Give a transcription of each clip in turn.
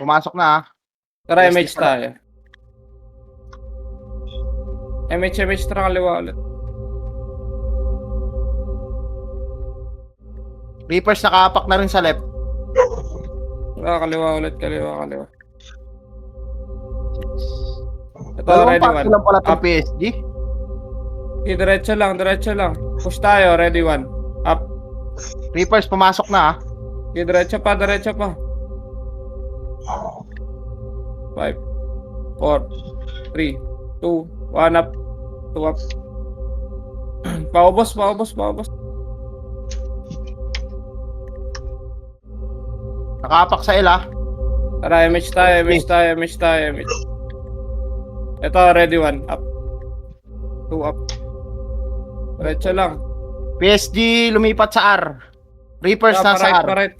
Pumasok na ah. Tara, Yes, MH di pala. tayo. MH, tara kaliwa ulit. Reapers nakaapak na rin sa left. Tara, kaliwa ulit, kaliwa. Ito, Dalawang ready party one. lang pala itong Up. PSG. Okay, diretso lang. Push tayo, ready one. Up. Reapers pumasok na ah. Okay, diretso pa. 5, 4, 3, 2, 1 up. 2 up. Paubos. Nakaapak sa L ah. Tara, MH tayo. Ito, ready one. Up. 2 up. Diretso lang. PSG lumipat sa R. Reapers Ah, nasa R. Parait.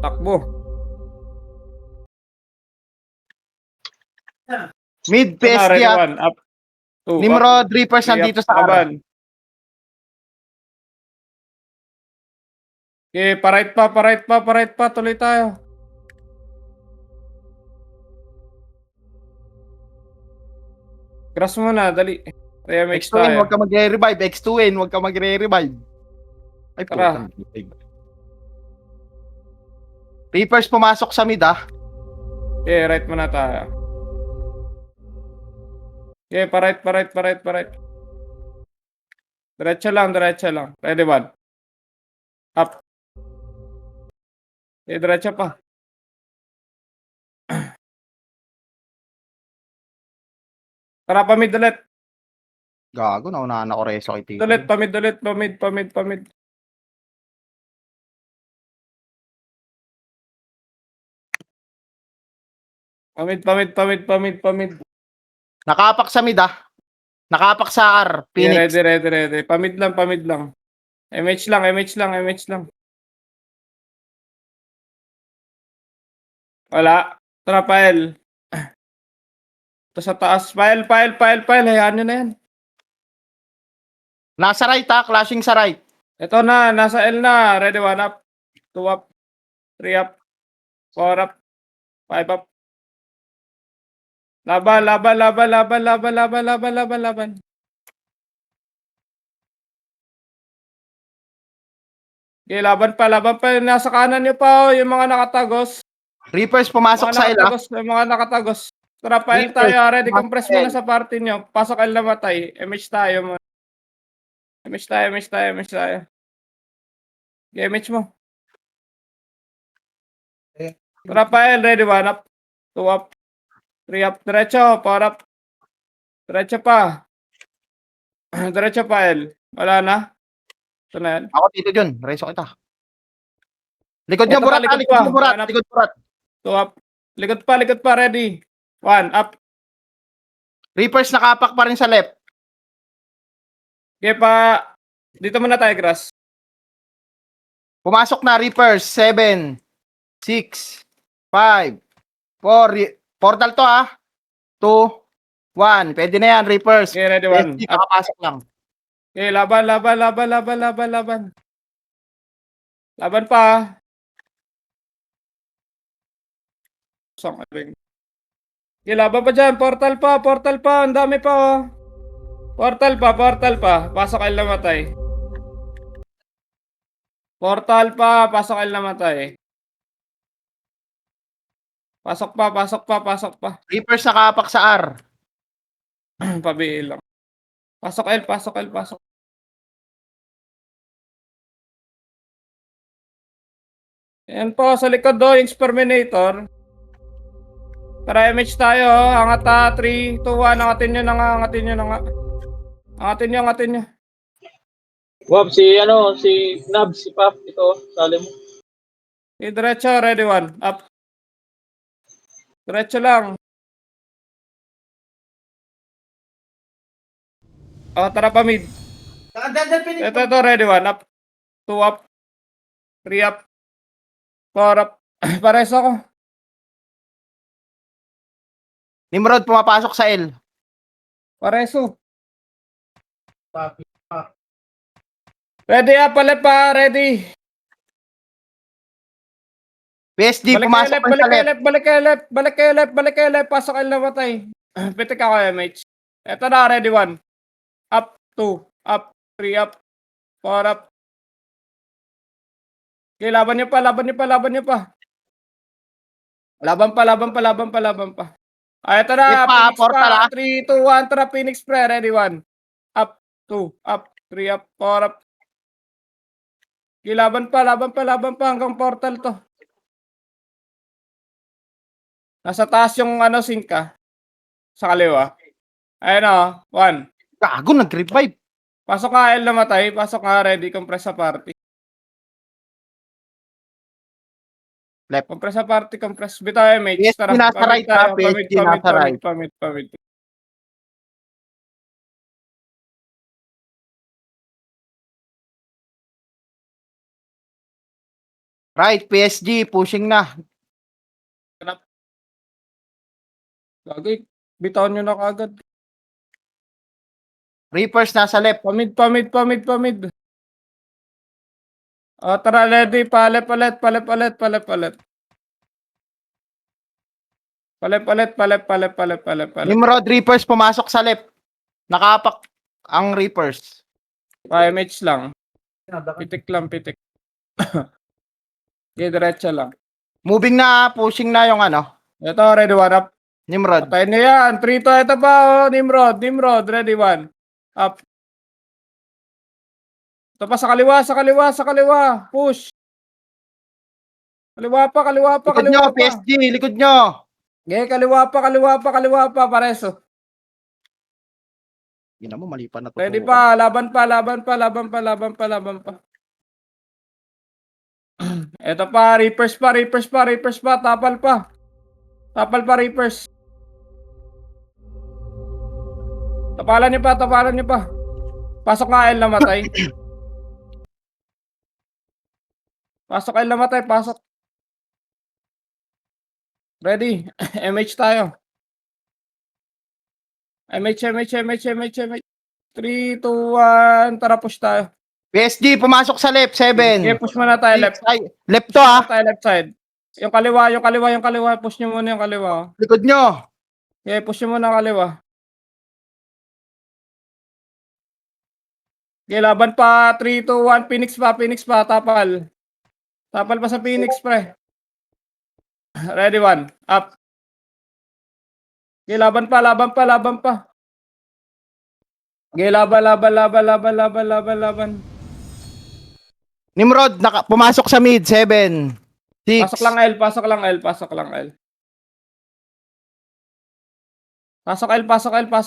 Takbo. Mid Ito na, PSG ready ah. one. Up. 2 up. Nimrod, Reapers 3 up. nandito sa R. Laban. Okay, parait pa. Tuloy tayo. Grass muna, dali. MH X2N, tayo. huwag ka magre-revive. X2N, huwag ka magre-revive. Ay, Tara. putang. Reapers pumasok sa mid ah. Okay, right muna tayo. Okay, parait. Diretso lang. Ready one. Up. Okay, diretso pa. Tara, pamid ulit. Gago, naunahan ako reso kay Tito. Ulit, pamid. Pamid. Nakaapak sa mid ah. Nakaapak sa R. Okay, Phoenix. ready. Pamid lang. MH lang. Wala. Tara, file. Ito sa taas. File. Hayaan nyo na yan. Nasa right ah. Clashing sa right. Ito na, nasa L na. Ready, 1 up. 2 up. 3 up. 4 up. 5 up. Laban. Okay, laban pa. Nasa kanan nyo pa, yung mga nakatagos. Reapers pumasok sa L ah. Yung mga nakatagos. Tara, file Reapers, tayo. Ready, pumasok compress sa muna L. sa party nyo. Pasok L na matay. MH tayo. MH tayo. Okay, MH mo. Tara, file. Ready, 1 up. 2 up. 3 up. Diretso. 4 up. Diretso pa. Diretso pa, L. Wala na. Ito na yan. Ako dito dyan. Reso kita. Likod niya, Ito pa, Burat ah. likod Likod pa. niya, Burat. One up. Likod Burat. 2 up. Likod pa. Ready. 1 up. Reapers nakaapak pa rin sa left. Okay pa. Dito muna tayo, Grass. Pumasok na Reapers. 7, 6, 5, 4. Portal to ah. 2, 1. Pwede na yan, Reapers. Okay, ready, 1 PSG, up. kakapasok lang. Okay, laban. Laban pa. Song abing. Okay, laban pa dyan. Portal pa. Ang dami pa, oh. Portal pa. Pasok ay namatay. Portal pa. Pasok ay namatay. Pasok pa. Reapers nakaapak sa R. Pabilang. Pasok. Ayan po, sa likod do, yung Exterminator. Tara, MH tayo, oh. Angat ta, 3, 2, 1, angatin nyo na nga. Angatin nyo. Wap, si Nab, si Pap, ito, sali mo. Okay, diretso, ready, 1, up. Diretso lang. Oh, tara pa mid. Ito, ready, 1, up. 2 up. 3 up. 4 up. Pares ako. Nimrod pumapasok sa L. Pareso. Ready up, palit pa, ready. PSG, Balik kayo pumasok left, lang balik sa kayo left. left, balik kayo left, balik kayo left, balik kayo left, pasok kayo namatay. Pitik ako, MH. Eto na, ready 1. Up, 2, up, 3 up, 4 up. Okay, laban nyo pa, laban nyo pa, laban nyo pa. Laban pa, laban pa, laban pa, laban pa. Eto na, Ipa, Phoenix portal, pa. 3, 2, 1, tara, Phoenix pre, ready 1. Up, 2, up, 3 up, 4 up. Okay, laban pa, laban pa, laban pa, hanggang portal to. Nasa taas yung sync ka. Sa kaliwa. Ayun o, 1. Gago, nag-revive. Pasok ka, L namatay. Pasok ka, ready, compress sa party. Left. Compress sa party, compress. Bitaw MH, PSG tara. nasa Pamit right, tayo. ha? PSG nasa right. Pamit. Right, PSG, pushing na. Gagay, bitaw nyo na kagad. Reapers nasa left. Pamit. O, tara, ready. Palit. Nimrod, Reapers, pumasok sa left. Nakapak ang Reapers. MH lang. Pitik lang. Okay, diretso lang. Moving na, pushing na yung Ito, ready 1 up. Nimrod. Patayin niya yan. 3 to, ito pa, Nimrod, ready 1. Up. Ito pa sa kaliwa. Push. Kaliwa pa. Likod nyo, PSG, likod nyo. Okay, kaliwa pa, pareso. Gina mo, mali pa na to. Ready pa, laban pa. Ito pa, Reapers pa, tapal pa, Reapers. Tapalan niyo pa. Pasok nga L namatay. Pasok. Ready. MH tayo. MH. 3, 2, 1. Tara, push tayo. PSG, pumasok sa left, 7. Okay, push muna tayo left. Left to, ha? Tayo left side. Yung kaliwa. Push nyo muna yung kaliwa. Likod nyo. Okay, push nyo muna yung kaliwa. Okay, laban pa. 3, 2, 1. Phoenix pa. Tapal pa sa Phoenix, pre. Ready 1. Up. Okay, laban pa. Okay, laban. Nimrod, pumasok sa mid, 7. 6. Pasok lang L. Pasok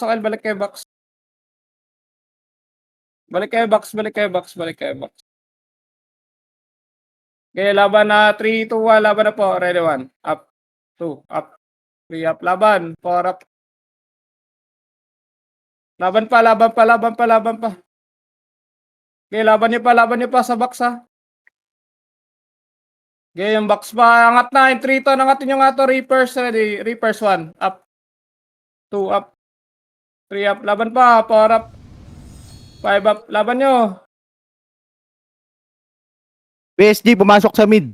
L. Balik kayo box. Okay, laban na 3, 2, 1. Laban na po. Ready 1. Up. 2, up. 3, up. Laban. 4, up. Laban pa. Okay, laban niyo pa sa box, ha. Okay, yung box pa. Angat na. Yung 3 to. Angatin nyo nga to. Reapers. Ready. Reapers 1. Up. 2, up. 3, up. Laban pa. 4, up. 5, up. Laban nyo. PSG, pumasok sa mid.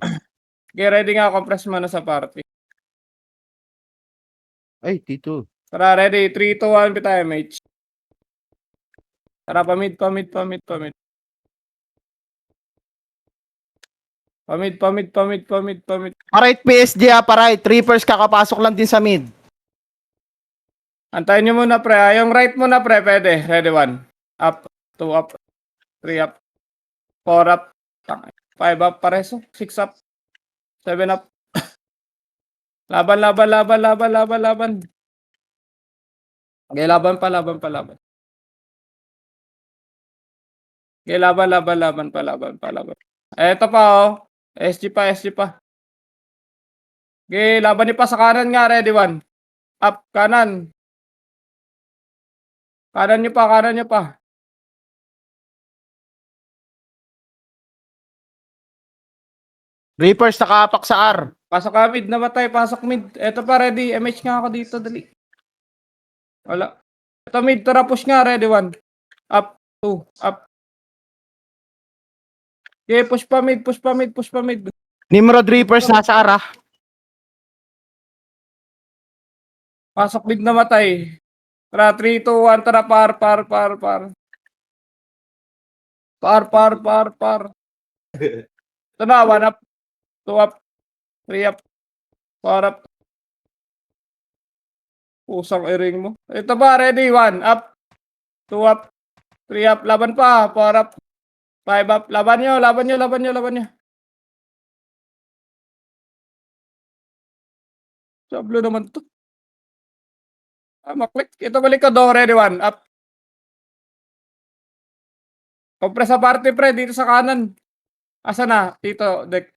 Okay, ready nga. Compress muna sa party. Ay, Tito. Tara, ready. 3, 2, 1. Pita MH. Tara, pamid. Pamid. Right, PSG, ha? Right. Reapers, kakapasok lang din sa mid. Antayin nyo muna, pre. Yung right muna, pre. Pwede. Ready 1. Up. 2 up. 3 up. 4 up. 5 up. Pareso. 6 up. 7 up. Laban. Okay, laban pa. Okay, laban pa. Eto pa, oh. SG pa. Okay, laban niyo pa sa kanan nga. Ready 1. Up. Kanan. Kanan nyo pa. Reapers, nakapak sa R. Pasok ka mid, namatay. Pasok mid. Eto pa, ready. MH nga ako dito, dali. Wala. Eto mid, tara push nga. Ready 1. Up. 2. Up. Okay, push pa mid. Nimrod Reapers nasa R ah. Pasok mid namatay. Tara, 3, 2, 1, tara, par. Par. Ito na, 1 up, 2 up, 3 up, 4 up. Pusang iring mo. Ito ba, ready? 1 up, 2 up, 3 up. Laban pa, 4 up, 5 up. Laban nyo. Sablo naman to. Maklik. Ito balik ko, do, ready? 1 up. Compress sa party, pre, dito sa kanan. Asa na? Dito, deck.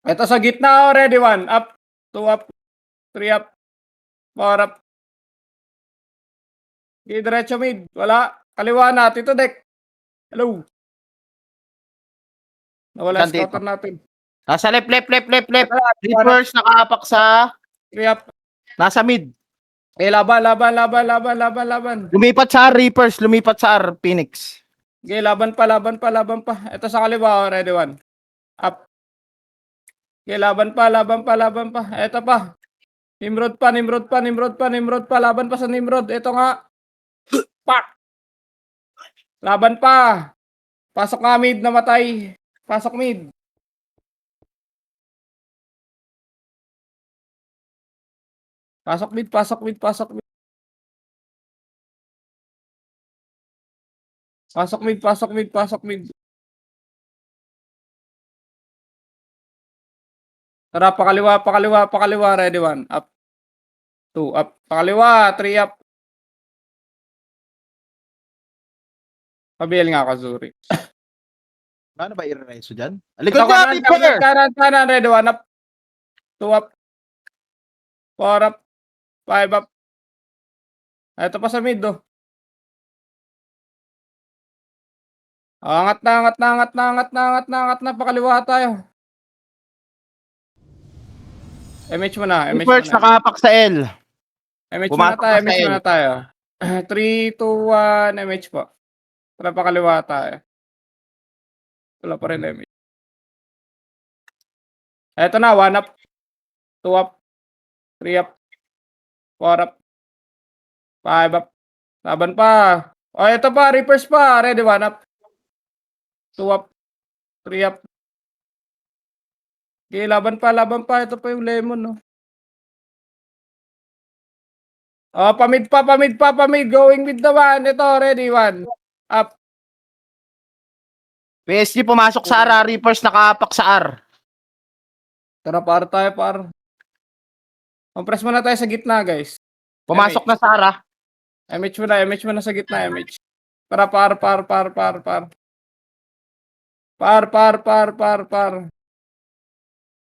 Ito sa gitna, ready? 1 up, 2 up, 3 up, 4 up. Okay, diretso mid. Wala. Kaliwa na. Tito deck. Hello. Nawala Saan scouter natin. Nasa left. Tara, Reapers nakaapak sa 3 up. nasa mid. Laban. Lumipat sa R, Reapers. Lumipat sa R, Phoenix. Okay, laban pa. Ito sa kaliwa, ready 1. Up. Okay, laban pa. Ito pa. Nimrod pa. Laban pa sa Nimrod. Ito nga. Pak. Laban pa. Pasok nga mid, namatay. Pasok mid. Pasok mid. Pasok mid. Tara, pakaliwa. Ready 1. Up. 2 up. Pakaliwa. 3 up. Pabil nga, Kazuri. Paano ba i-reso dyan? Likod na, Reaper! Kanan. Ready 1 up. 2 up. 4 up. 5 up. Ito pa sa mid, oh. Angat na. Pakaliwa tayo. MH mo na. Reapers nakaapak sa L. MH Pumasok na sa muna tayo. 3, 2, 1, MH po. Tara, pakaliwa tayo. Wala pa rin MH. Eto na, 1 up, 2 up, 3 up, 4 up, 5 up. Laban pa. O, eto pa, Reapers pa. Ready, 1 up, 2 up, 3 up. Okay, laban pa. Ito pa yung lemon, no. Oh, pamid. Going with the 1. Ito, ready, 1. Up. PSG pumasok sa R, Reapers nakaapak sa R. Tara, tayo. Compress muna tayo sa gitna, guys. Pumasok na sa R ah. MH mo na sa gitna, MH. Tara, par.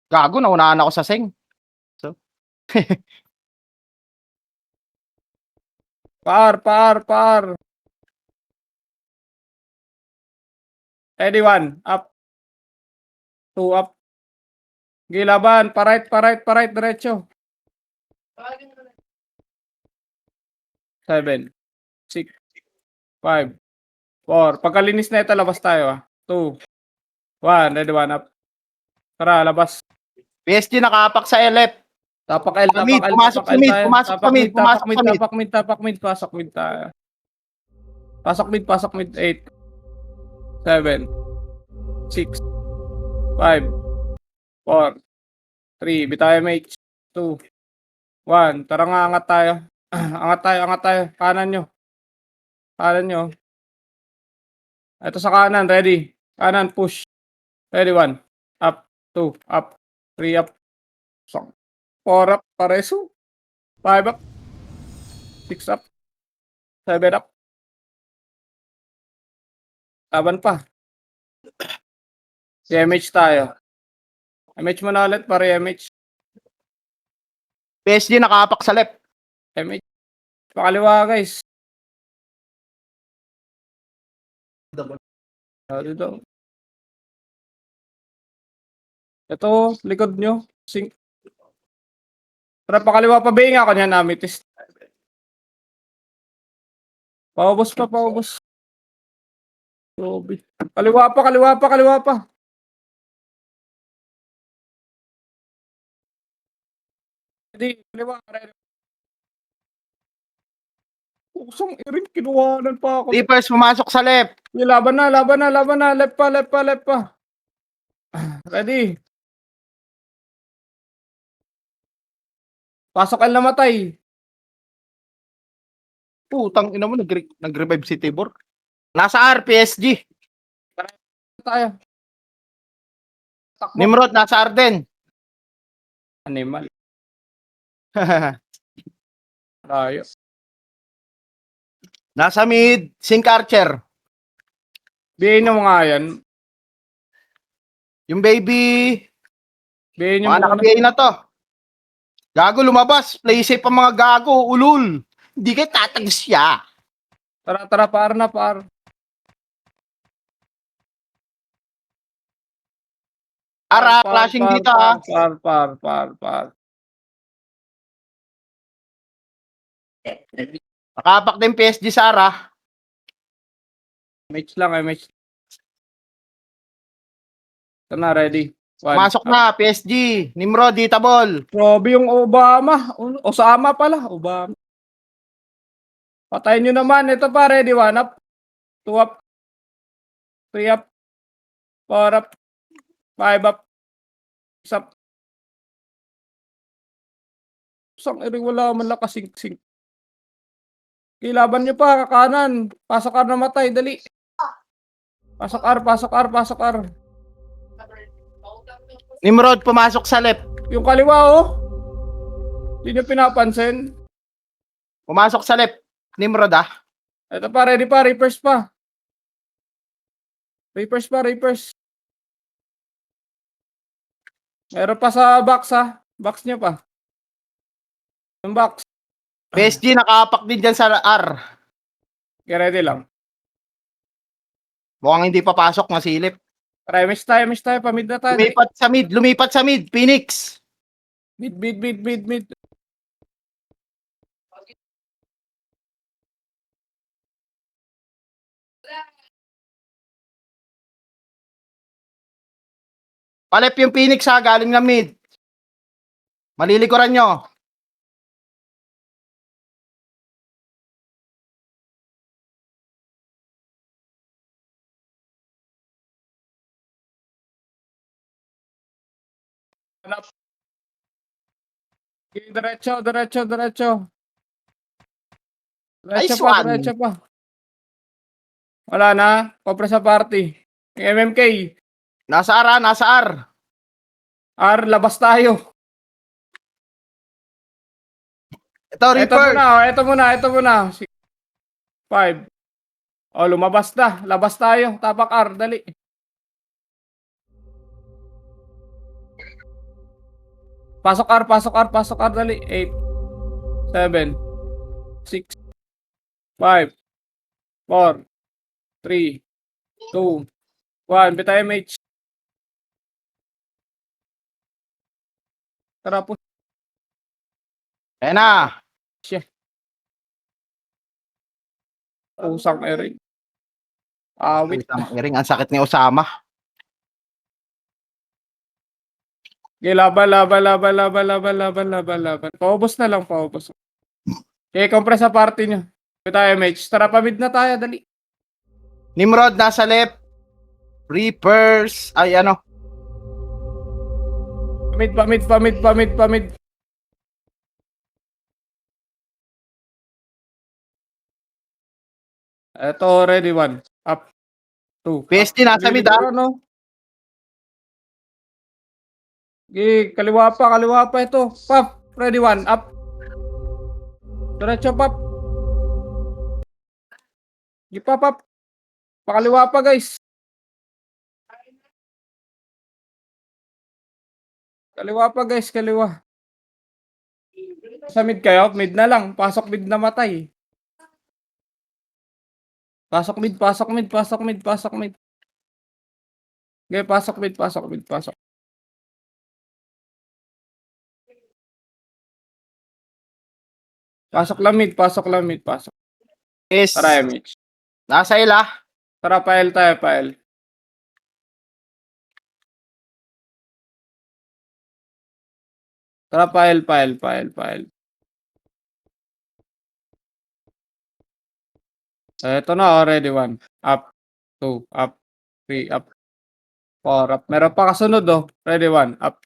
Gago, naunahan ako sa Seng. So, Par. Ready, 1. Up. 2 up. Gilaban. Pa-right. Diretso. 7, 6, 5, 4. Pagkalinis na ito, labas tayo, 2, 1. Ready, 1 up. Tara, labas. PSG nakaapak sa LF. Tapak L. Pumasok sa mid. Tapak mid. Pasok mid tayo. Pasok mid. 8, 7, 6, 5, 4, 3. Bitayo mate. 2, 1. Tara nga, angat tayo. Angat tayo. Kanan nyo. Ito sa kanan. Ready. Kanan, push. Ready, 1. Up. 2. Up. 3 up. 4 up. Pareso. 5 up. 6 up. 7 up. Laban pa. Si MH tayo. MH mo na ulit, pare MH. PSG nakaapak sa left. MH. Pakaliwa, guys. Dito. Ito, likod nyo. Tara, pakaliwa pa, Bing. Ako niyan, Amethyst. Paubos. Grabe. Kaliwa pa. Ready, kaliwa, ready. Kusang iring, kinuhanan pa ako. Reapers, pumasok sa left. Sige, laban na, laban na, laban na. Left pa, left pa, left pa. Ready. Pasok ang namatay. Putang ina mo, nag-revive si Tibor. Nasa R, PSG. Tayo. Takbo. Nimrod, nasa R din. Animal. Tayo. Nasa mid, Sync Archer. Bihin nyo nga yan. Yung baby, Bihin nyo mga muna. nakabiyay na to. Gago, lumabas. Play safe ang mga gago. Ulul. Hindi kayo tatagos siya. Tara, tara, par na, par. Ara, clashing dito ha. Par. Nakapak din PSG sa Ara. Match lang, match. Ito na, ready. One. Masok na, PSG. Nimrod, Ditabol. Grabe yung Obama. Osama pala. Obama. Patayin nyo naman. Ito pa, ready. 1 up. 2 up. 3 up. 4 up. 5 up. 6 up. Isang iring wala man lang kasing-sing. Kilaban nyo pa, kakanan. Pasok R na matay, dali. Pasok R. Nimrod, pumasok sa left. Yung kaliwa, oh. Hindi nyo pinapansin. Pumasok sa left. Nimrod ah. Ito pa, ready pa, Reapers pa. Reapers. Meron pa sa box, ha. Box nyo pa. Yung box. PSG, nakapak din dyan sa R. Okay, ready lang. Mukhang hindi papasok, masilip. Try, miss tayo. Pamid na tayo. Lumipat sa mid. Phoenix. Mid. Palep yung Phoenix ha, galing na mid. Malilikuran nyo. Hanap. Okay, diretso. Nice one. Diretso pa. Wala na. Kopra sa party. Yung MMK. Nasa R. R, labas tayo. Ito, Reaper. Ito muna. 5. Oh, lumabas na. Labas tayo. Tapak R, dali. Pasok R, dali. 8, 7, 6, 5, 4, 3, 2, 1. Bita MH. Tara po. Ayan na. Usang ering. Awit. Putang iring, ang sakit ni Osama. Okay, laban. Paubos na lang. Okay, compress sa party nyo. Bita MH. Tara, pamid na tayo, dali. Nimrod, nasa left. Reapers. Ay, ano. Pamid. Ito, ready 1. Up. 2. PSG, nasa mid ha. Ano? Okay, kaliwa pa ito. Pop, ready 1. Up. Diretso, pop. Okay, pop. Pakaliwa pa, guys. Kaliwa. Sa mid kayo? Mid na lang. Pasok mid na matay. Pasok mid. Okay, pasok mid. Pasok lang mid. Is, Tara, MH. nasa ila. Tara, file. Tara, file. Ito na, already 1. Up. 2. Up. 3. Up. 4. Up. Meron pa kasunod, oh. Ready, 1. Up.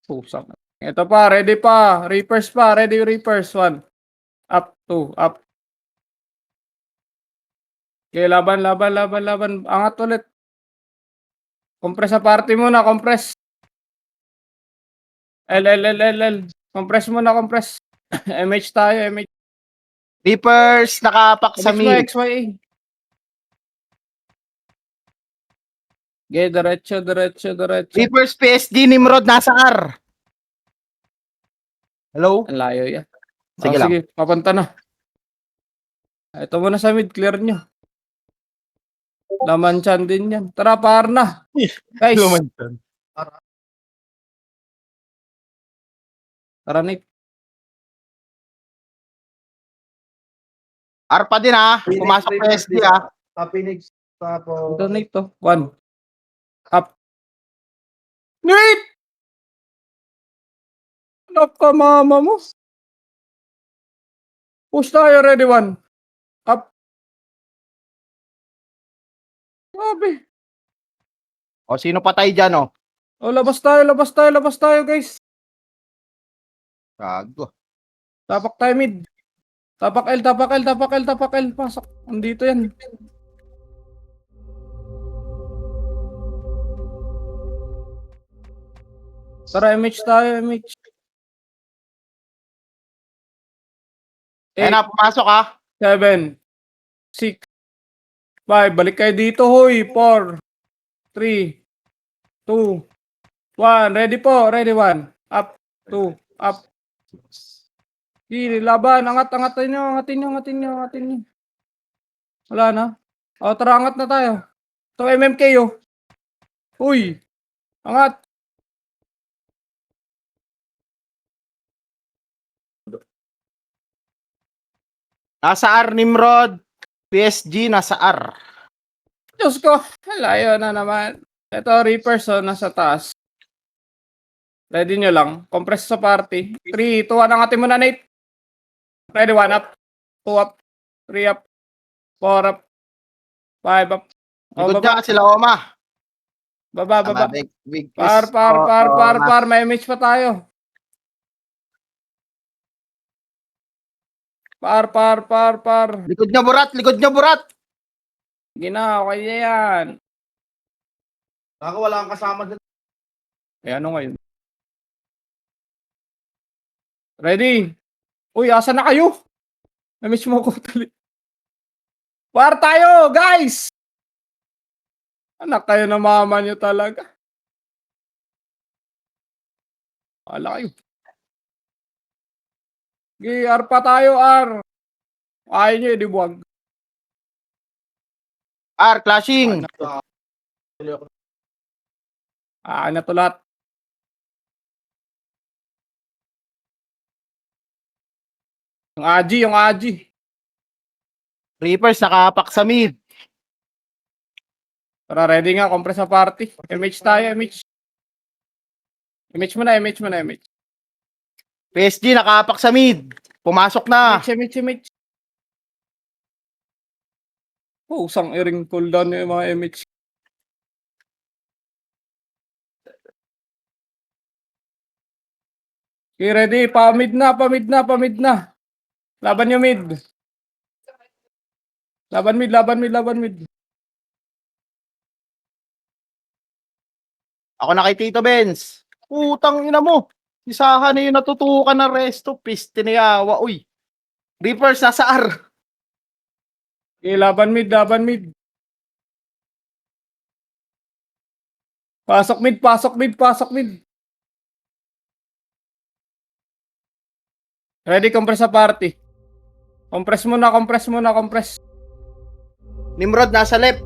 Pusang. Ito pa, ready pa. Reapers pa. Ready, reapers. 1. Up. 2. Up. Okay, laban. Angat ulit. Compress sa party muna, compress. L. Compress muna, compress. MH tayo, MH. Reapers, nakapak sa MH mo, mid. XYA. Okay, diretso. Reapers, PSD, Nimrod, nasa R. Hello? Ang layo yan. Sige lang. Sige, papunta na. Ito muna sa mid, clear nyo. Laman chan din yan. Tara, par na. Guys, tara, Nick. R pa din ha. Pumasok PSD ha. Phoenix, tapos... Ito, Nick, to. 1. Up. Nick! Naka, mama mo. Push tayo, ready, 1. Up. Sabi. O, sino patay dyan, o? Oh, labas tayo, guys. Gago. Tapak tayo mid. Tapak L. Pasok. Andito yan. Tara, MH tayo, MH. Ayan na, pumasok ha. 7, 6, 5. Balik kayo dito, hoy. 4, 3, 2, 1. Ready po. Ready, 1. Up, 2, up. Sige, laban. Angatin nyo. Wala na. O, tara, angat na tayo. Ito, MMK, oh. Uy. Angat. Nasa R, Nimrod. PSG, nasa R. Diyos ko. Layo na naman. Ito, Reapers, oh, nasa taas. Ready nyo lang. Compress sa party. 3, 2, 1. Angatin mo na, Nate. Ready, 1 up. 2 up. 3 up. 4 up. 5 up. O, Likod baba. dyan sila, Oma. Baba. Big Par. May image pa tayo. Par. Likod nyo, burat. Gina, kaya yan. Ako wala kang kasama dyan. Eh, ano ngayon? Ready? Uy, asa na kayo? Na-miss mo ko tuloy. Par tayo, guys! Anak kayo na mama nyo talaga. Wala kayo. Okay, R pa tayo, R. Ayaw nyo, di buwag. R, clashing. Na to lahat. Yung Aji. Reapers, nakapak sa mid. Tara, ready nga, compress sa party. MH tayo, MH. MH mo na. PSG, nakapak sa mid. Pumasok na. MH. Oh, usang iring cooldown yung mga MH. Okay, ready. Pamid na. Laban nyo mid. Laban mid. Ako na kay Tito Benz. Putang ina mo. Isahan na yung natutukan ng resto. Piste ni Yawa. Uy. Reapers, nasa R. Okay, laban mid. Pasok mid. Ready, compress sa party. Compress muna. Nimrod, nasa left.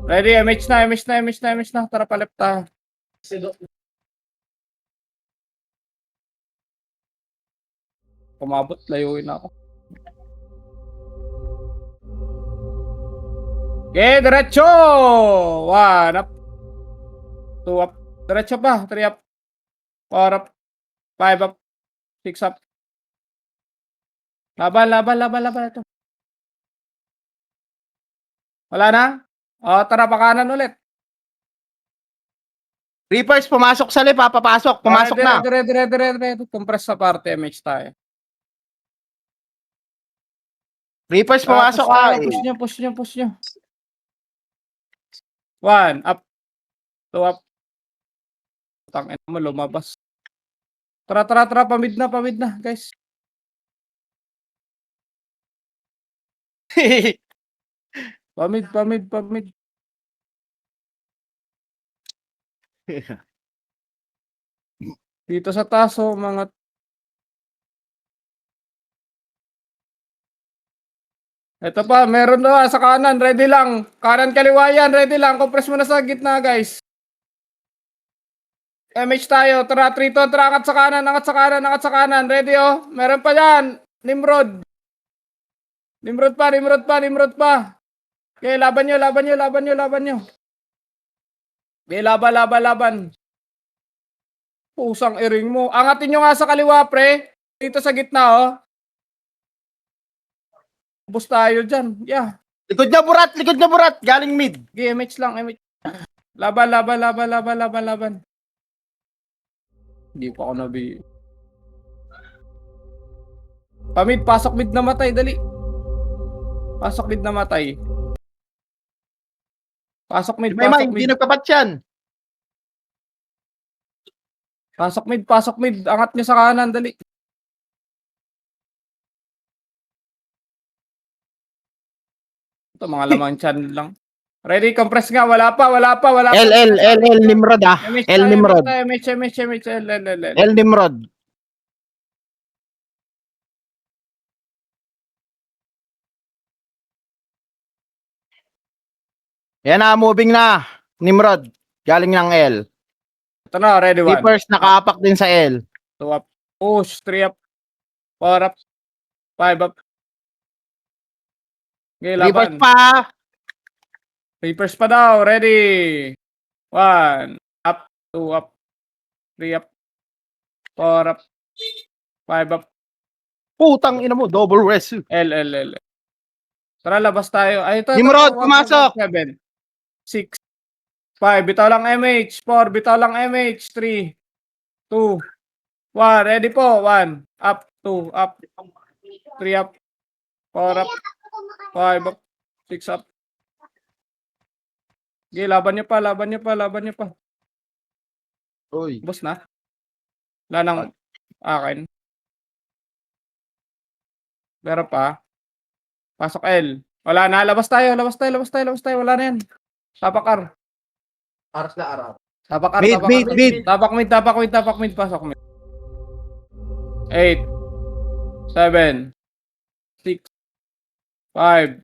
Ready, MH na. Tara, palep tayo. Kumabot, layuin ako. Okay, diretso! 1 up. 2 up. Diretso pa. 3 up. 4 up. 5 up. 6 up. Laban, laban, laban, laban. Ito. Wala na? O, tara pa kanan ulit. Reapers, pumasok sa left, papapasok. Pumasok na. Ready. Compress sa parte, MH tayo. Reapers, pumasok. Push nyo. 1 up. 2 up. Tangin mo, lumabas. Tara, pamid na, guys. Pamid. Dito sa taso, mga... Ito pa, meron na sa kanan, ready lang. Kanan kaliwa yan, ready lang. Compress mo na sa gitna, guys. MH tayo, tara, 3-2, tara, angat sa kanan. Ready, oh. Meron pa yan. Nimrod pa. Okay, laban nyo. Okay, laban. Pusang iring mo. Angatin nyo nga sa kaliwa, pre. Dito sa gitna, oh. Bus tayo dyan. Yeah. Likod na burat. Galing mid. Okay, MH lang, MH. Laban. Hindi pa ako nabi. Pamid, pasok mid na matay, dali. Pasok mid. May hindi nagkapat yan. Pasok mid. Angat nyo sa kanan, dali. Ito, mga lamang chan lang. Ready, compress nga. Wala pa. L, Nimrod ah. MH L, Nimrod. MH, L. L, Nimrod. Yan na, moving na. Nimrod. Galing ng L. Ito na, ready, 1. Reapers, nakaapak din sa L. 2 up. Push, 3 up. 4 up. 5 up. Okay, Reapers laban. pa. Reapers pa daw. Ready. 1 up. 2 up. 3 up. 4 up. 5 up. Putang ina mo, double rest. L. Tara, labas tayo. Ay, ito. Nimrod, pumasok. 7. 6. 5. Bitaw lang MH. 4. Bitaw lang MH. 3. 2. 1. Ready po. 1. Up. 2. Up. 3 up. 4 up. 5 up. 6 up. Okay, laban nyo pa. Uy. Boss na. Wala nang akin. Meron pa. Pasok L. Wala na. Labas tayo. Wala na yan. Tapak R. Aras na araw. Tapak R. Mid. Tapak mid. Pasok mid. 8. 7. 6. 5.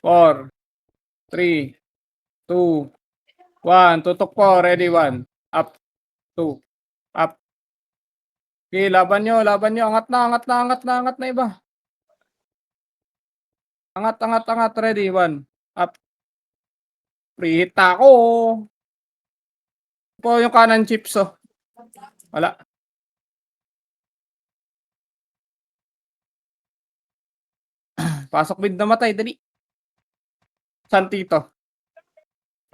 4. 3. 2. 1. Tutok po. Ready, 1. Up. 2. Up. Okay, laban nyo. Angat na iba. Angat. Ready, 1. Up. Free hit ako. Po yung kanan chips, oh. Wala. Pasok mid na matay, dali. Santito.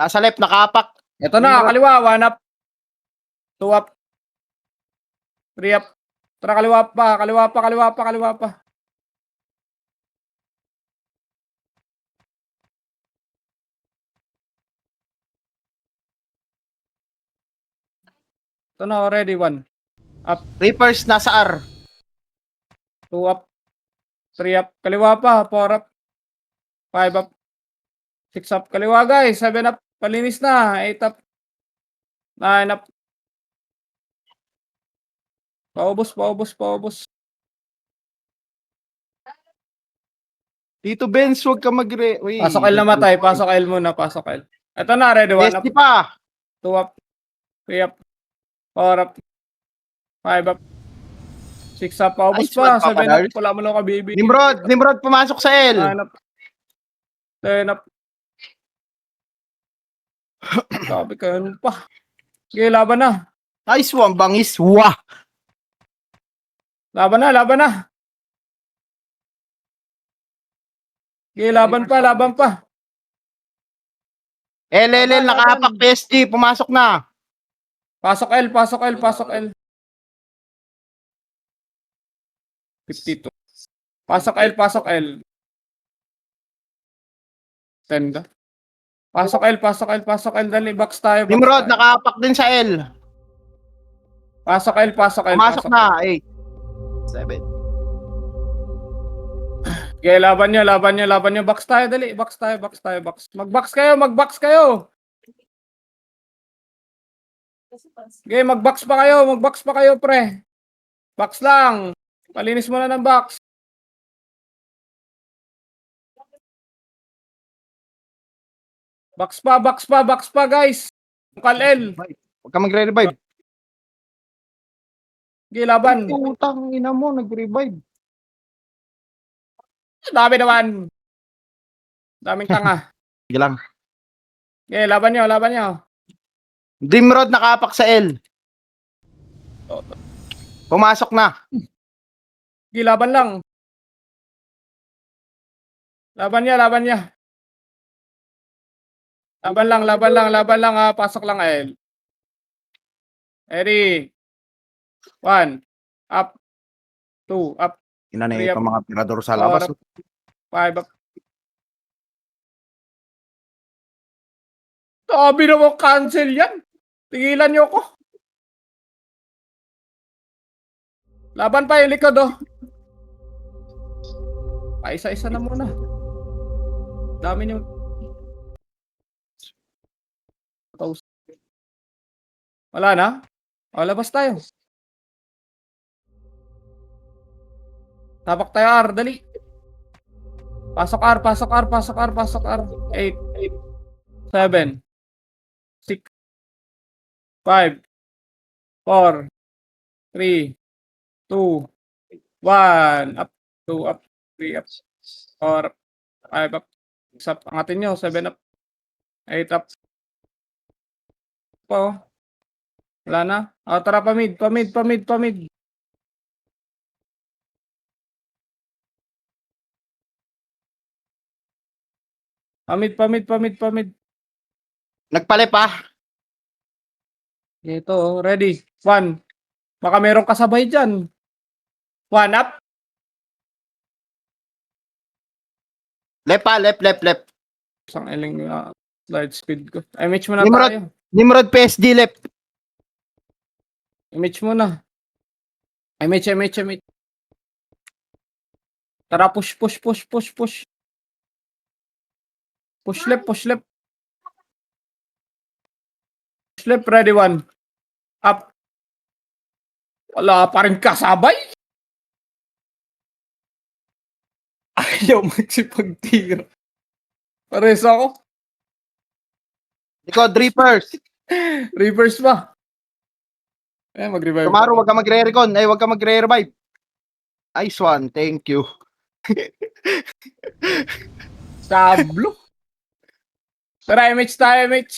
Nasa left, nakaapak. Ito na, kaliwa. 1 up. 2 up. 3 up. Tara, kaliwa pa. Ito na, already 1. Reapers, nasa R. 2 up. 3 up. Kaliwa pa. 4 up. 5 up. 6 up. Kaliwa, guys. 7 up. Palinis na. 8 up. 9 up. Paubos. Dito, Benz, huwag ka Uy. Pasok L na matay. Pasok L muna. Ito na, ready. 1 up. Desti pa. 2 up. 3 up. 4 up. 5 up. 6 up. Paubos Nice pa. one, Papa 7 up. Dars. Wala mo lang kabibi. Nimrod, pumasok sa L. 9 up. 10 up. Sabi ka, ano pa? Sige, laban na. Nice one, bangis. Wah! Laban na, laban na. Sige, laban pa, laban pa. LLL, nakahapak PSG. Pumasok na. Pasok L, pasok L, pasok L. 52. Pasok L, pasok L. 10 ka. Pasok L, pasok L, pasok L. Dali, box tayo. Box Nimrod, tayo. nakahapak din sa L. Pasok L, pasok L, Pumasok pasok L. na. 8. 7. Okay, laban nyo, laban nyo, laban nyo. Box tayo, dali. Box tayo, box tayo, box. Mag-box kayo, mag-box kayo. Okay, mag-box pa kayo, pre. Box lang. Palinis mo na ng box. Box pa, box pa, box pa, guys. Kal L. Huwag ka magre-revive. Okay, laban. Putang ina mo, nag-revive. Dami naman. Daming tanga. Sige lang. Okay, laban nyo, laban nyo. Nimrod, nakahapak sa L. Pumasok na. Okay, laban lang. Laban niya, laban niya. Laban lang, laban lang, laban lang. Pasok lang, L. Ready. 1. Up. 2. Up. Inanay pa mga tirador sa labas. 5. Up. Sabi na mo, cancel yan. Tigilan niyo ako. Laban pa yung likod, oh. Paisa-isa na muna. Dami niyo. Wala na? O, labas tayo. Tapak tayo, R. Dali. Pasok R, pasok R, pasok R, pasok R. 8, 7, 6, 5, 4, 3, 2, 1. Up, 2, up, 3, up, 4, 5, up. 6 up. Angatin nyo, 7 up. 8 up. Po. Wala na. O, tara, pamid, pamid, pamid, pamid. Pamid, pamid, pamid, pamid. Nagpalip ah. Ito, oh, ready. 1. Baka merong kasabay dyan. 1 up. Left ah, left, left, left. Isang eling slide speed ko. Image mo na Nimrod. tayo. Nimrod, PSG left. Image mo na. Image. Tara, push, push, push, push, push. Push left, push left. Push left, ready 1. Up. Wala pa rin kasabay. Ayaw magsipagtira. Pares ako. Likod, Reapers. Reverse pa. Mag-revive. Tomorrow, wag ka magre-recon. Wag ka magre-revive. Nice one. Thank you. Sablo. Tara, image tayo, image.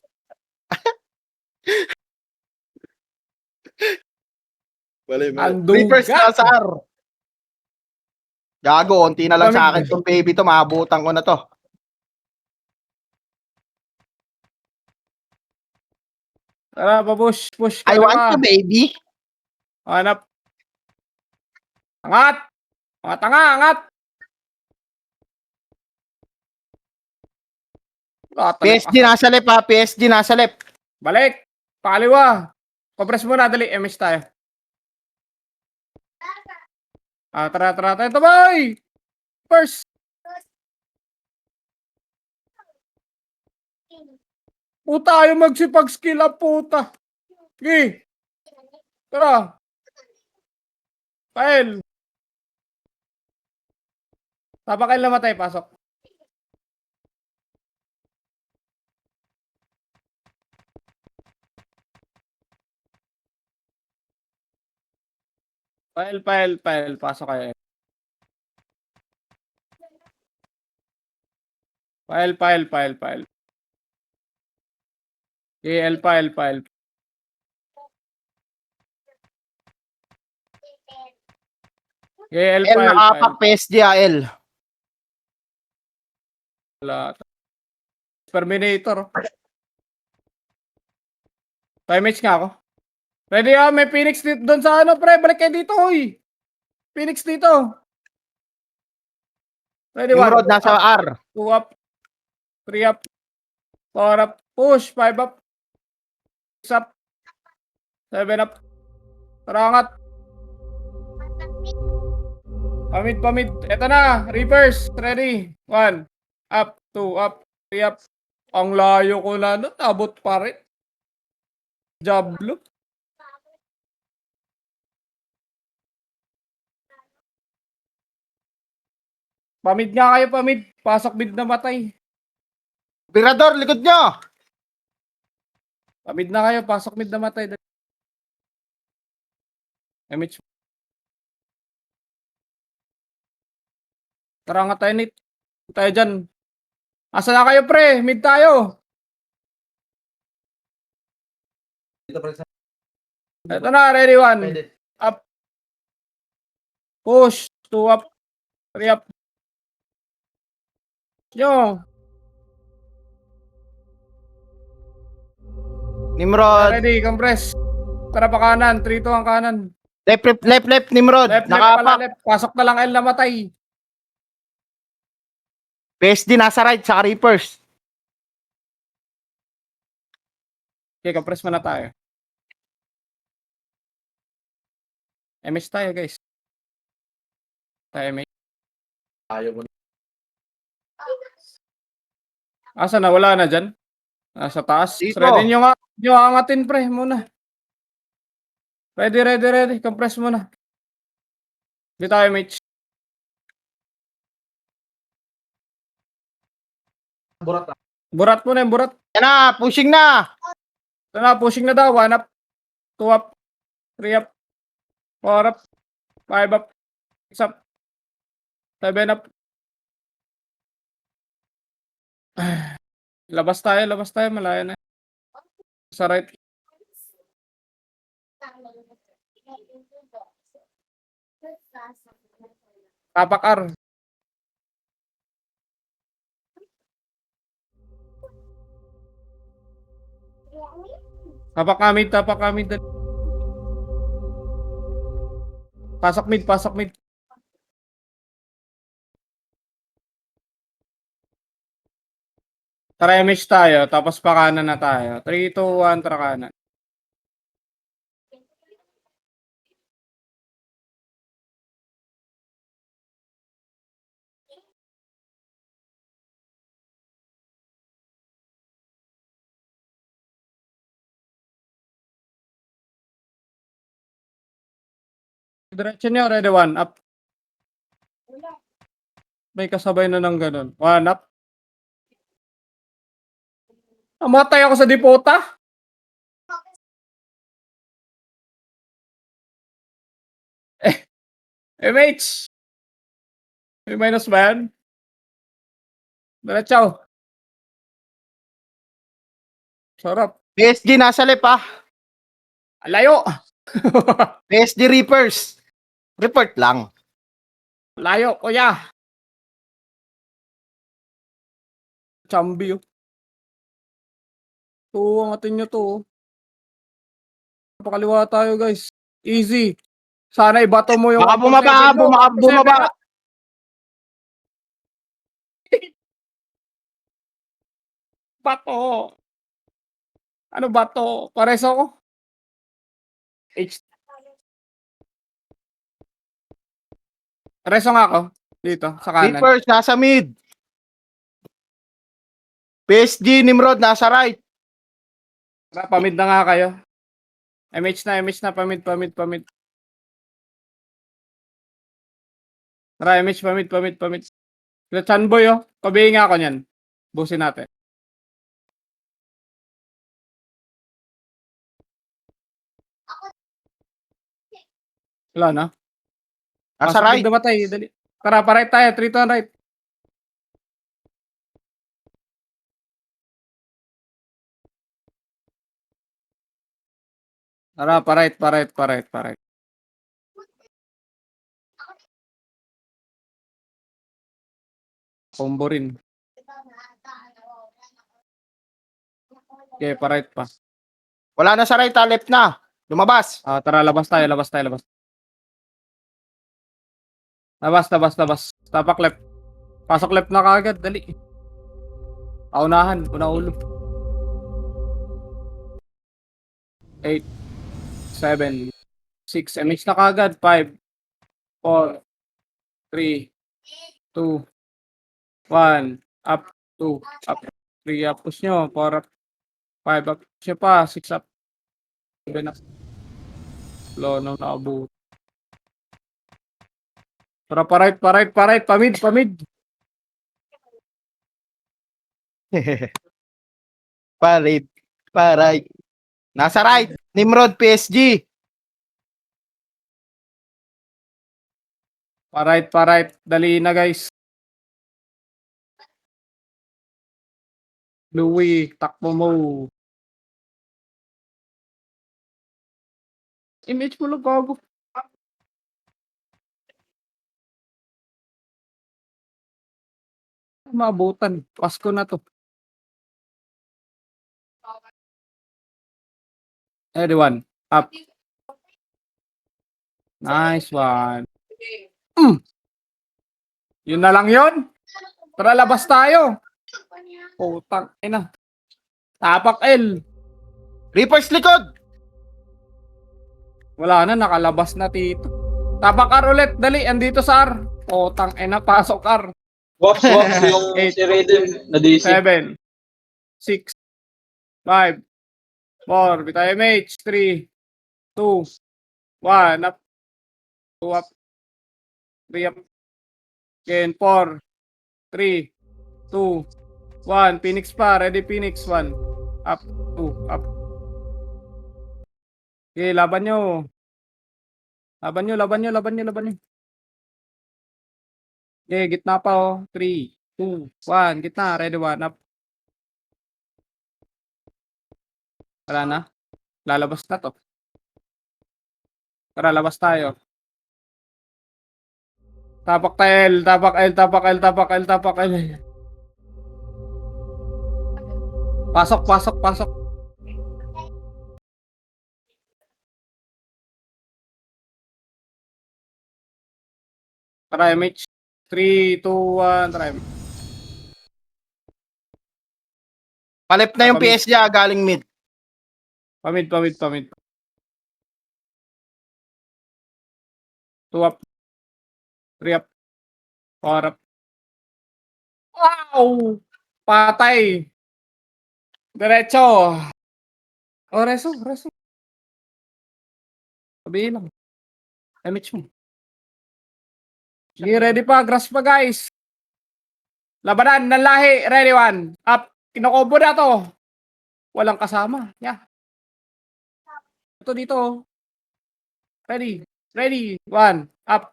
Anduga. Reapers na sa R. Gago, onti na lang sa akin Pamid. tong baby to. Maabutan ko na to. Tara, push, push. I want you, baby. Hanap. Angat. Mga tanga, angat. PSG nasa left ha. PSG nasa left. Balik. Pakaliwa. Compress mo na, dali. MS tayo. Tara. Ito, boy. First. Puta, ayaw magsipag-skill up, puta. Sige. Tara. Kael. Kael namatay, pasok. File, pasok kayo. File. KL file. Okay, L L pa, L pa, nakapak, L pa. PSG L. Wala. Terminator. 5 nga ako. Ready may Phoenix dito doon sa ano, pre. Balik kayo dito, hoy. Phoenix dito. Ready, 1. Nimrod nasa Up, R. 2 up, 3 up, 4 up, push, 5 up, 6 up, 7 up. Tarangat. Pamid. Eto na, reverse. Ready. 1, up, 2 up, 3 up. Ang layo ko na, no? Abot pa rin. Jablo. Pamid nga kayo, pamid. Pasok mid na matay. Operador, likod nyo. Pamid na kayo, pasok mid na matay. MH. Tara nga tayo, Nate. Tayo dyan. Asa na kayo, pre? Mid tayo. Dito pre sa Eto na, ready, 1. pwede. Up. Push. 2 up. 3 up. Yo. Nimrod. Ready, compress. Tara pa kanan. 3-2 ang kanan. Left, Nimrod. Left pala, Nakapak. left. Pasok na lang L na matay. PSG nasa right, sa Reapers. Okay, compress muna tayo. MH tayo, guys. Tayo, MH. Ayaw mo. Asa na? Wala na dyan? Nasa taas. Dito. Ready nyo nga. Nyo angatin, pre, muna. Ready. Compress muna. Di tayo, MH. Burat na. Burat muna yung burat. Yan na, pushing na. Ito na, pushing na daw. 1 up, 2 up, 3 up, 4 up, 5 up, 6 up, 7 up. Labas tayo. Malaya na. Sa right. Tapak R. Tapak kami. Pasok mid. Tara MH tayo, tapos pa kanan na tayo. 3, 2, 1, tara kanan. Diretso nyo, ready, 1 up. May kasabay na ng ganun. 1 up. Namatay ako sa dipota. MH. May minus ba yan? Diretso. Sarap. PSG nasa left, ah. Layo. PSG Reapers. Report lang. Layo, kuya. Chambi, oh. Ito, angatin nyo to. Oh. Napakaliwa tayo, guys. Easy. Sana ibato mo yung... Baka 1-7 mo, 1-7 bumaba. na. Bato. Ano bato? Pares ako. H. Reso nga ako. Dito, sa kanan. Reapers nasa mid. PSG Nimrod nasa right. Tara, pamid na nga kayo. MH na, pamid. Tara, MH, pamid. Chanboy, oh. Pabihin nga ako niyan. Busin natin. Wala na. Nasa Pasok right. mid na matay. Dali. Tara, pa-right tayo. 3 to right. Tara, pa-right. Combo rin. Okay, pa-right pa. Wala na sa right, left na. Lumabas. Tara, labas tayo, labas tayo, labas. Labas. Tapak left. Pasok left na kagad, dali. Paunahan, unang ulo. 8, 7, 6, MH na kagad. 5, 4, 3, 2, 1, up, 2, up, 3, up, push nyo, 4, up, 5, up, push nyo pa, 6, up, 7, up. Low, no, nakabut. Tara, pa-right, pamid. Pa-right. Nasa right. Nimrod, PSG. Pa-right, dali na guys. Louie, takbo mo. Image mo lang gago. Maabutan. Pasko na to. Everyone, up. Nice one. Yun na lang yun. Tara, labas tayo. Putang ina. Tapak L. Reapers likod. Wala na, nakalabas na tito. Tapak R ulit, dali, andito sa R. Putang ina, pasok R. Wops, yung Eight. si Raiden na DC. 7, 6, 5, 4, bitay MH, 3, 2, 1, up, 2 up, 3 up, again, 4, 3, 2, 1, Phoenix pa, ready Phoenix, 1, up, 2, up. Okay, laban nyo. Laban nyo. Okay, gitna pa oh, 3, 2, 1, gitna, ready 1, up. Wala na. Lalabas na to. Tara, labas tayo. Tapak L. Pasok. Tara, MH. 3, 2, 1, tara. Palip na yung Pamid. PSG galing mid. Pamid. 2 up. 3 up. 4 up. Wow! Patay. Diretso. Oh, reso. Sabihin lang. MH mo. Sige, ready pa. Grass pa, guys. Labanan ng lahi. Ready, 1. Up. Kinokombo na to. Walang kasama. Yeah. Ito dito. Ready. 1. Up.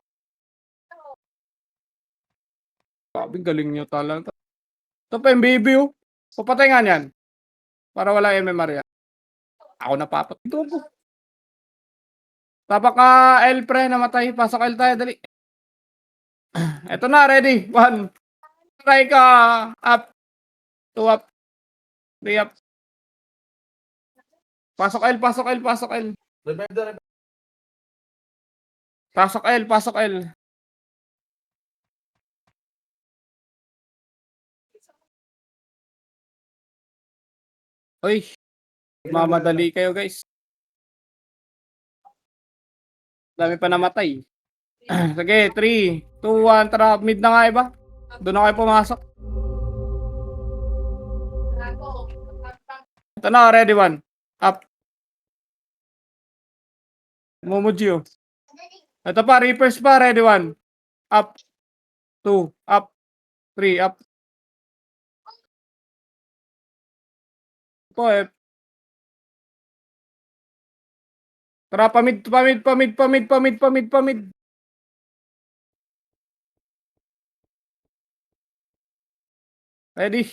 Sabi, galing nyo talaga. Ito pa yung baby, oh. Papatay nga niyan. Para wala MMR yan. Ako napapat. Ito po. Tapak ka, L, pre. Namatay. Pasok L tayo. Dali. Ito na. Ready. 1. Try ka. Up. 2 up. 3 up. Pasok L. Revive the Pasok L. Uy. Mamadali kayo, guys. Dami pa namatay. Sige, 3, 2, 1. Tara, mid na nga iba. Doon na kayo pumasok. Ito na, ready 1. Up. Momojio. Ito pa, Reapers pa, ready 1. Up. 2, up. 3, up. Po eh. Tara, pamid. Ready?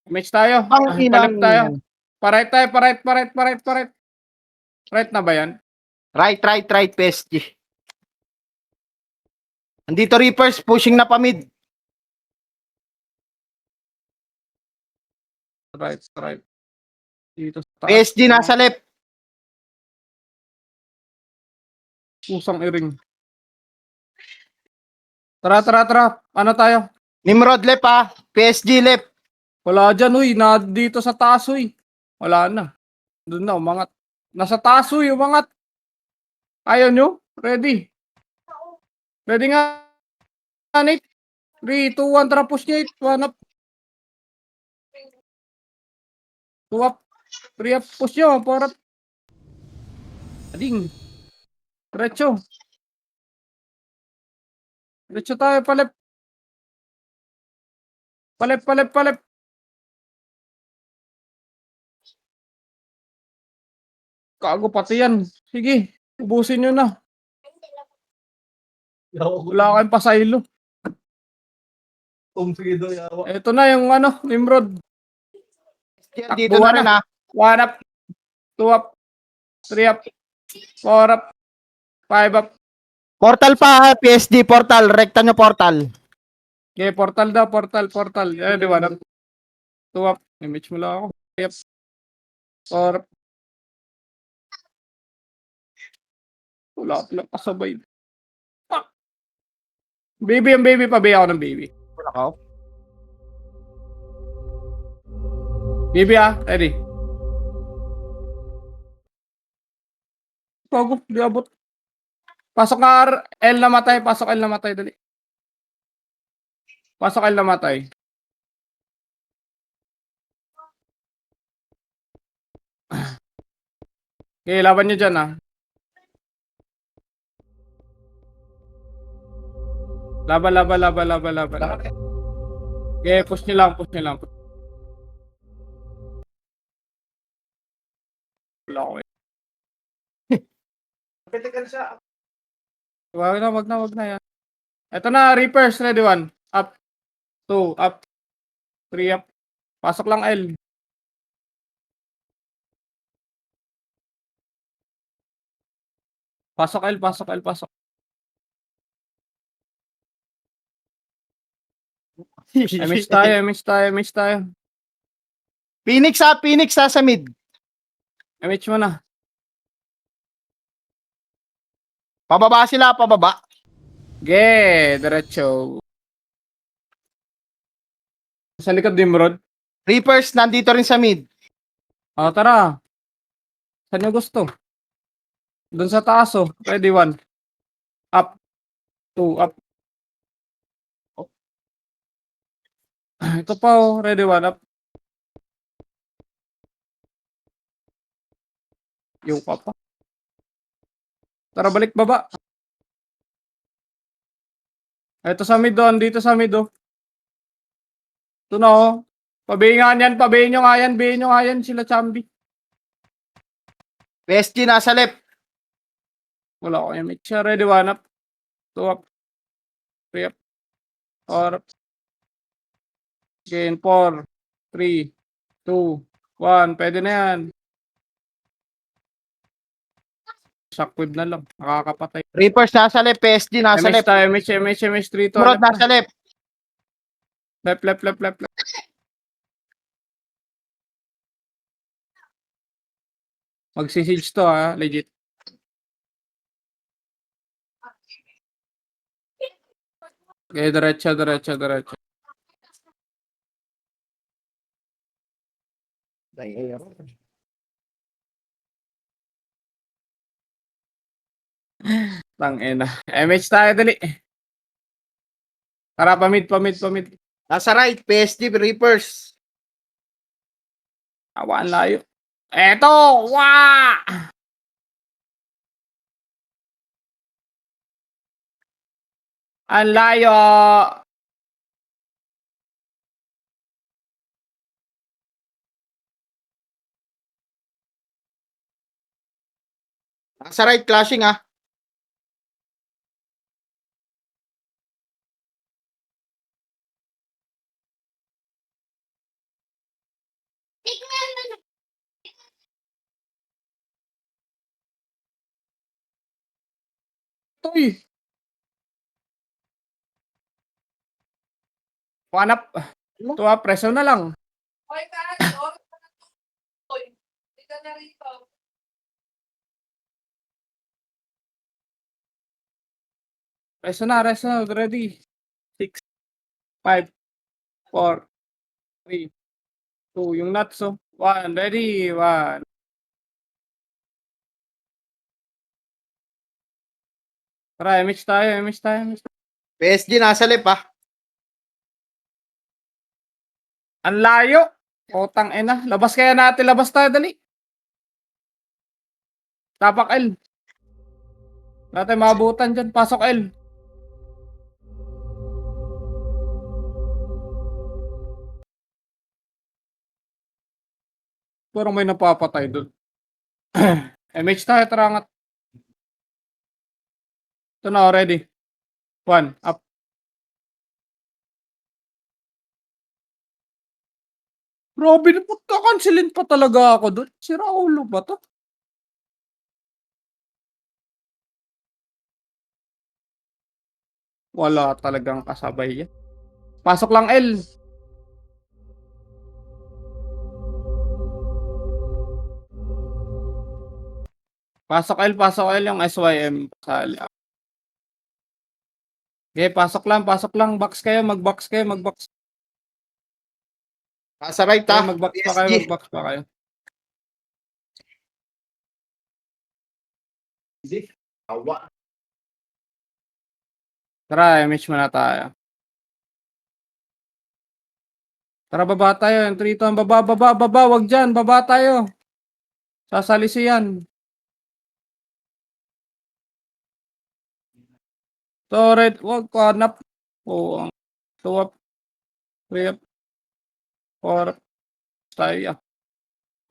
Match tayo. Ang inang Palip tayo. yan. Parait tayo. Right na ba yan? Right, PSG. Andito Reapers, pushing na pa mid. Right. Dito sa taas. PSG nasa left. Pusang iring. Tara. Ano tayo? Nimrod left PSG left. Wala dyan, uy. Na dito sa taas, uy. Wala na. Doon na, umangat. Nasa taas, uy. Umangat. Ayaw nyo? Ready? Ready nga, Nate? 3, 2, 1. Tara, push nyo, 1 up. 2 up. 3 up. Push nyo. 4 up. Ading. Diretso. Diretso tayo, palep. Palep. Kago pati yan. Sige, ubusin nyo na. Wala kayong pasaylo. Sige daw, yawa. Ito na yung ano, Nimrod. Dito na rin 1 up, 2 up, 3 up, 4 up, 5 up. Portal pa PSG, portal. Rekta nyo portal. Okay, portal daw, portal. Di 1 up, 2 up. Image mo lang ako. 3 up, 4 up. Wala kasabay. Fuck. Baby pa. Baby ako ng baby. Ako. Baby ready. Bago, di abot. Pasok nga L na matay, dali. Pasok L na matay. Okay, laban nyo dyan Laban. Okay, push nyo lang. Wala ko Pitikan siya. Wag na yan. Ito na, Reapers, ready 1. Up. 2, up. 3 up. Pasok lang L. Pasok L. MH tayo. Phoenix sa mid. MH mo na. Pababa sila. Diretso. Sa likod Nimrod. Reapers nandito rin sa mid. Tara. Saan nyo gusto? Doon sa taas, Ready 1. Up. 2, up. Ito pa, Ready 1, up. Yung pa. Tara, balik baba. Ito sa mid, dito sa mid, Ito na, Pabayin nyo nga yan, sila Chambi. PSG nasa left. Wala ko yung mix. Ready 1 up. 2 up. 3 up. 4 up. Again, 4, 3, 2, 1. Pwede na yan. Shockwave na lang. Nakakapatay. Reapers nasa left. PSG nasa MH left. tayo, MH 3 to. Nimrod nasa left. Left. Magsisage to legit. Okay, diretso. Tangina. MH tayo, dali. Tara, pamid. Nasa right. PSG Reapers. Awaan layo. Eto! Wah! Ang layo! Nasa right clashing Toy. One up. Two up. Preso na lang. Hoy, Karen, oras pa na to. Hoy, hindi ka na rito. Preso na. Ready. 6, 5, 4, 3, 2. Yung nuts, oh. 1. Ready. 1. Tara, image tayo. PSG nasa lip ah. Ang layo. Utang ina. Labas kaya natin. Labas tayo, dali. Tapak L. Natin maabutan dyan. Pasok L. Parang may napapatay doon. MH tayo, tarangat. Ito na, already. 1, up. Grabe na po, kakansilin pa talaga ako doon. Si Raulo ba to? Wala talagang kasabay yan. Pasok lang L. Pasok L yung SYM. Pasali. Okay, pasok lang. Box kayo, mag-box. Nasa right Okay, ah. mag-box PSG. pa kayo. Awa. Tara, image muna tayo. Tara, baba tayo. Yung 3 to, baba. Wag dyan, baba tayo. Sasalisi yan. So, red, wag ko hanap. Oo, ang 2 up, 3 up, 4 up. Tayo.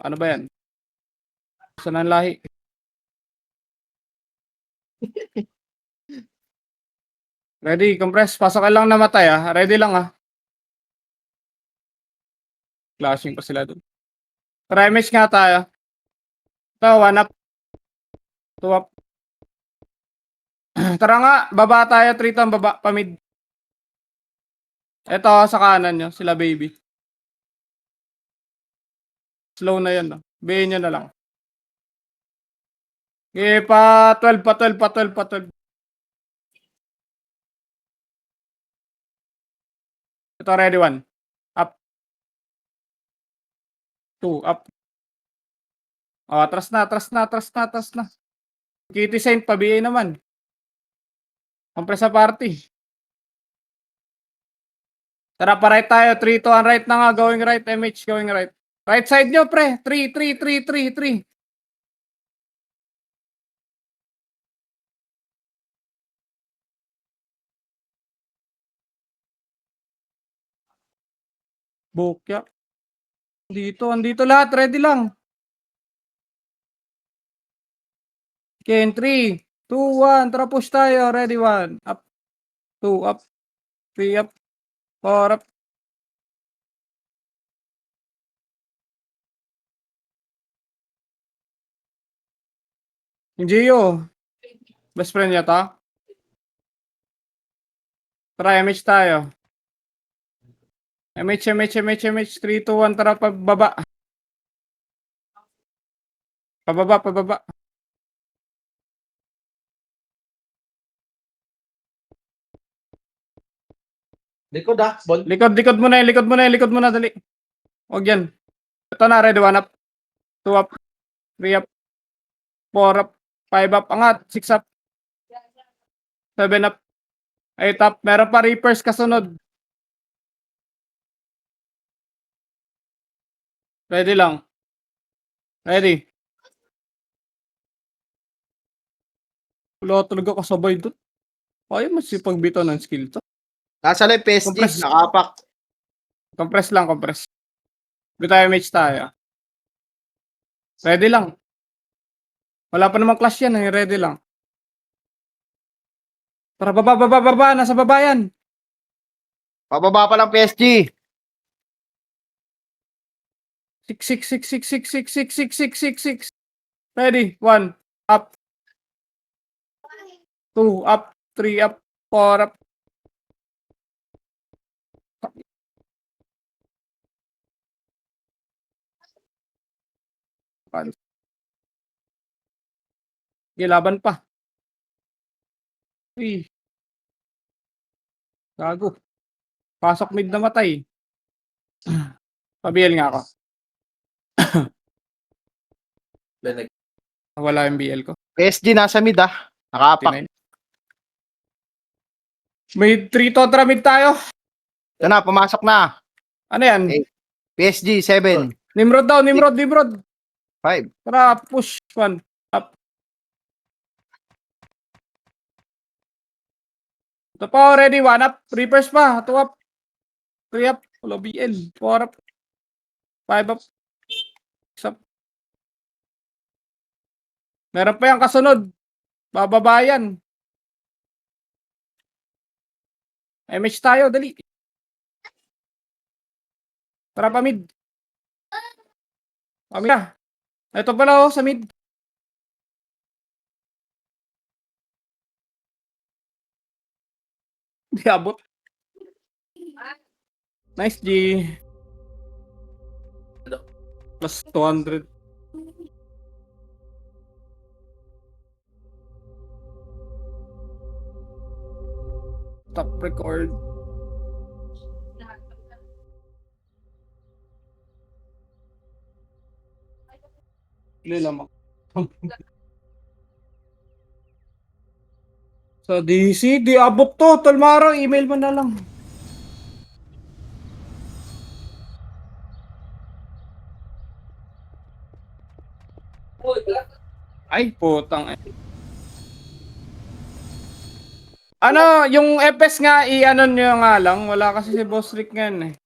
Ano ba yan? Saan ang lahi? Ready, compress. Pasok lang namatay ah. Ready lang ah. Flashing pa sila dun. Try image nga tayo. Ito, 1 up. 2 up. Tara nga, baba tayo. 3 to, baba, pamid. Ito, sa kanan nyo, sila baby. Slow na yan. Bayin nyo na lang. Okay, pa 12. Ito, ready 1. Up. 2, up. Oh, atras na. Kitty Saint, pa-BA naman. Compress sa party. Tara, pa-right tayo. 3, 2, on right na nga. Going right, MH, going right. Right side nyo, pre. 3. Bukya. Andito lahat. Ready lang. Okay, in 3, 2, 1. Tara, push tayo. Ready, 1. Up. 2, up. 3, up. 4, up. Yung Gio. Best friend niya ta. Tara, MH tayo. MH. 3, 2, 1. Tara, pababa. Pababa. Likod ah. Ball. Likod muna. Dali. Huwag yan. Ito na, ready. 1 up. 2 up. 3 up. 4 up. 5 up. Angat. 6 up. 7 up. 8 up. Meron pa Reapers kasunod. Ready lang. Ready. Wala talaga kasabay doon. Ayaw masipag bitaw ng skill to. Nasa lip PSG. Compress. Nakapak. Compress. Bitaw image tayo. Ready lang. Wala pa namang clash yan. Ready lang. Tara, baba. Nasa baba yan. Pababa pa lang PSG. 6. Ready. 1. Up. 2 up, 3 up, 4 up. Sige, laban pa. Uy. Gago. Pasok mid na matay. Pa-BL nga ako. Wala yung BL ko. PSG nasa mid Nakaapak. 59. May 3 Totra mid tayo. Ito na, pumasok na. Ano yan? Okay. PSG 7, Nimrod daw, Nimrod. 5. Tara, push. 1 up. Ito pa already. 1 up. Reapers pa. 2 up. 3 up. Wala BL. 4 up. 5 up. 6 up. Meron pa yung kasunod. Bababayan. MH tayo, dali. Tara pa mid. Kami na. Ito pala sa mid. Di abot. Nice G. Plus 200. Stop record. Hindi lamang. Sa DC, di abot to. Tolmaro, email mo na lang. Ay, putang. Ano, yung FS nga, i-ano nyo nga lang. Wala kasi si Boss Rick ngayon eh.